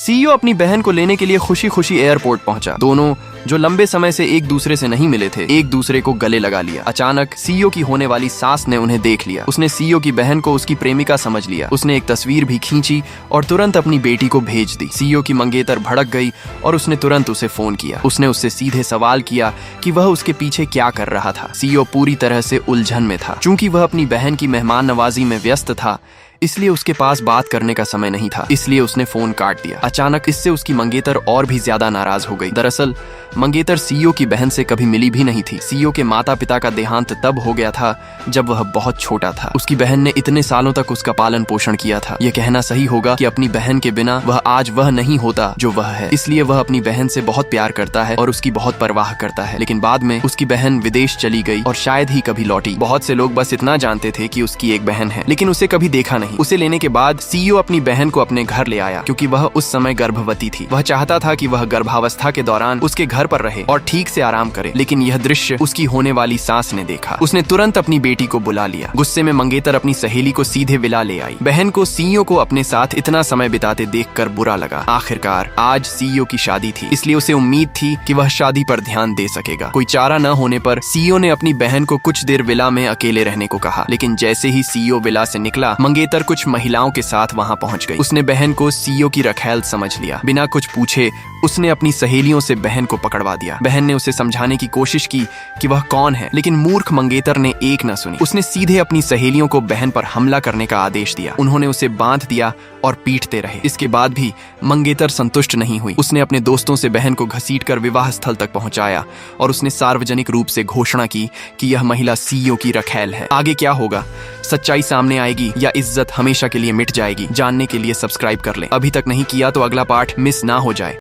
CEO अपनी बहन को लेने के लिए खुशी खुशी एयरपोर्ट पहुंचा। दोनों, जो लंबे समय से एक दूसरे से नहीं मिले थे, एक दूसरे को गले लगा लिया। अचानक सीईओ की होने वाली सास ने उन्हें देख लिया। उसने सीईओ की बहन को उसकी प्रेमिका समझ लिया। उसने एक तस्वीर भी खींची और तुरंत अपनी बेटी को भेज दी। सीईओ की मंगेतर भड़क गई और उसने तुरंत उसे फोन किया। उसने उससे सीधे सवाल किया कि वह उसके पीछे क्या कर रहा था। सीईओ पूरी तरह से उलझन में था। चूंकि वह अपनी बहन की मेहमान नवाजी में व्यस्त था, इसलिए उसके पास बात करने का समय नहीं था, इसलिए उसने फोन काट दिया। अचानक इससे उसकी मंगेतर और भी ज्यादा नाराज हो गई। दरअसल मंगेतर सीईओ की बहन से कभी मिली भी नहीं थी। सीईओ के माता पिता का देहांत तब हो गया था जब वह बहुत छोटा था। उसकी बहन ने इतने सालों तक उसका पालन पोषण किया था। यह कहना सही होगा कि अपनी बहन के बिना वह आज वह नहीं होता जो वह है। इसलिए वह अपनी बहन से बहुत प्यार करता है और उसकी बहुत परवाह करता है। लेकिन बाद में उसकी बहन विदेश चली गई और शायद ही कभी लौटी। बहुत से लोग बस इतना जानते थे कि उसकी एक बहन है, लेकिन उसे कभी देखा नहीं। उसे लेने के बाद सीईओ अपनी बहन को अपने घर ले आया, क्योंकि वह उस समय गर्भवती थी। वह चाहता था कि वह गर्भावस्था के दौरान उसके घर पर रहे और ठीक से आराम करे। लेकिन यह दृश्य उसकी होने वाली सास ने देखा। उसने तुरंत अपनी बेटी को बुला लिया। गुस्से में मंगेतर अपनी सहेली को सीधे विला ले आई। बहन को सीईओ को अपने साथ इतना समय बिताते देखकर बुरा लगा। आखिरकार आज सीईओ की शादी थी, इसलिए उसे उम्मीद थी कि वह शादी पर ध्यान दे सकेगा। कोई चारा न होने पर सीईओ ने अपनी बहन को कुछ देर विला में अकेले रहने को कहा। लेकिन जैसे ही सीईओ विला से निकला, मंगेतर कुछ महिलाओं के साथ वहां पहुंच गई। उसने बहन को सीईओ की रखैल समझ लिया। बिना कुछ पूछे उसने अपनी सहेलियों से बहन को पकड़वा दिया। बहन ने उसे समझाने की कोशिश की कि वह कौन है, लेकिन मूर्ख मंगेतर ने एक न सुनी। उसने सीधे अपनी सहेलियों को बहन पर हमला करने का आदेश दिया। उन्होंने उसे बांध दिया और पीटते रहे। इसके बाद भी मंगेतर संतुष्ट नहीं हुई। उसने अपने दोस्तों से बहन को घसीटकर विवाह स्थल तक पहुंचाया और उसने सार्वजनिक रूप से घोषणा की कि यह महिला सीईओ की रखैल है। आगे क्या होगा, सच्चाई सामने आएगी या इज्जत हमेशा के लिए मिट जाएगी? जानने के लिए सब्सक्राइब कर लें। अभी तक नहीं किया तो अगला पार्ट मिस ना हो जाए।